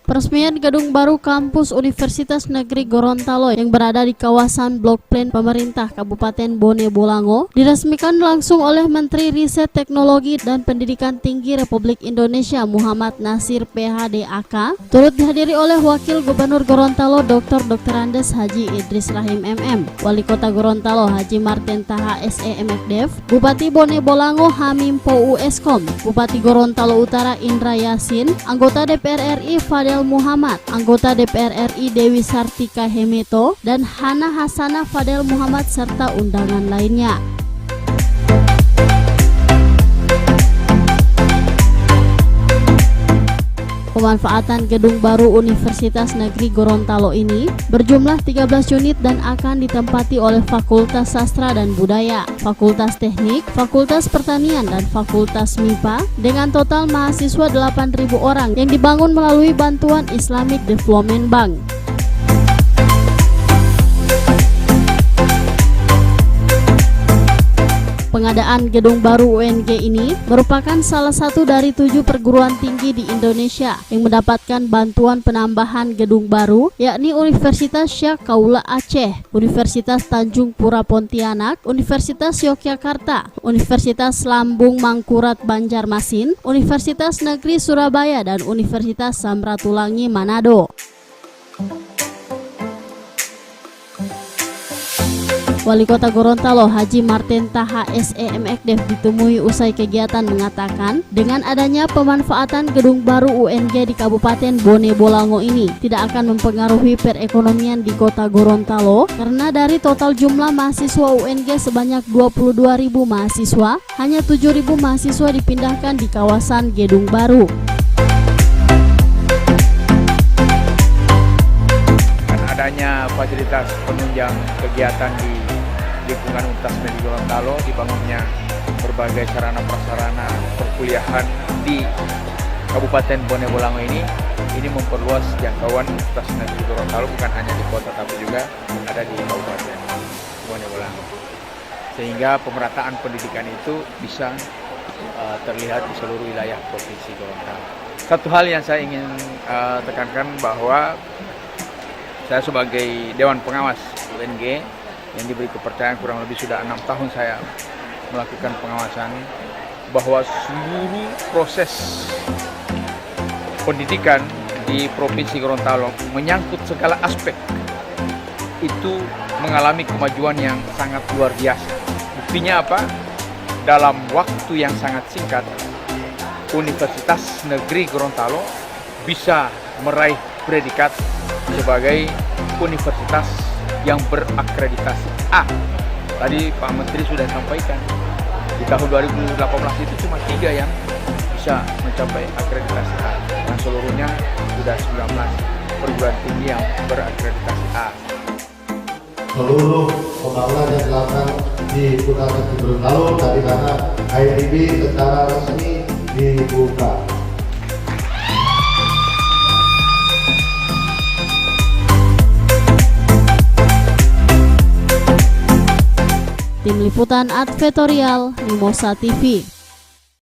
Peresmian gedung baru kampus Universitas Negeri Gorontalo yang berada di kawasan Blok Plan pemerintah Kabupaten Bone Bolango diresmikan langsung oleh Menteri Riset Teknologi dan Pendidikan Tinggi Republik Indonesia Muhammad Nasir PhD.AK, turut dihadiri oleh Wakil Gubernur Gorontalo Dr. Andes Haji Idris Rahim MM, Wali Kota Gorontalo Haji Martin Taha SE MFDev, Bupati Bone Bolango Hamim Pou Eskom, Bupati Gorontalo Utara Indra Yasin, anggota DPR RI Fadel Muhammad, anggota DPR RI Dewi Sartika Hemeto, dan Hana Hasanah Fadel Muhammad serta undangan lainnya. Pemanfaatan gedung baru Universitas Negeri Gorontalo ini berjumlah 13 unit dan akan ditempati oleh Fakultas Sastra dan Budaya, Fakultas Teknik, Fakultas Pertanian, dan Fakultas MIPA dengan total mahasiswa 8.000 orang yang dibangun melalui bantuan Islamic Development Bank. Pengadaan gedung baru UNG ini merupakan salah satu dari 7 perguruan tinggi di Indonesia yang mendapatkan bantuan penambahan gedung baru, yakni Universitas Syekh Kaula Aceh, Universitas Tanjung Pura Pontianak, Universitas Yogyakarta, Universitas Lambung Mangkurat Banjarmasin, Universitas Negeri Surabaya, dan Universitas Samratulangi Manado. Wali Kota Gorontalo Haji Martin Taha SE MFDev ditemui usai kegiatan mengatakan, dengan adanya pemanfaatan gedung baru UNG di Kabupaten Bone Bolango ini tidak akan mempengaruhi perekonomian di Kota Gorontalo karena dari total jumlah mahasiswa UNG sebanyak 22.000 mahasiswa, hanya 7.000 mahasiswa dipindahkan di kawasan gedung baru. Adanya fasilitas penunjang kegiatan di lingkungan Universitas Negeri Gorontalo, dibangunnya berbagai sarana prasarana perkuliahan di Kabupaten Bone Bolango ini memperluas jangkauan Universitas Negeri Gorontalo bukan hanya di kota tapi juga ada di Kabupaten Bone Bolango, sehingga pemerataan pendidikan itu bisa terlihat di seluruh wilayah Provinsi Gorontalo. Satu hal yang saya ingin tekankan bahwa saya sebagai Dewan Pengawas UNG yang diberi kepercayaan kurang lebih sudah 6 tahun saya melakukan pengawasan, bahwa seluruh proses pendidikan di Provinsi Gorontalo menyangkut segala aspek itu mengalami kemajuan yang sangat luar biasa. Buktinya apa? Dalam waktu yang sangat singkat, Universitas Negeri Gorontalo bisa meraih predikat sebagai universitas yang berakreditasi A. Tadi Pak Menteri sudah sampaikan, di tahun 2018 itu cuma 3 yang bisa mencapai akreditasi A, dan seluruhnya sudah 19 perguruan tinggi yang berakreditasi A. Seluruh pembangunan yang dilakukan di Universitas Negeri Gorontalo dari karena IDB secara resmi dibuka. Tim Liputan Advertorial Mimosa TV.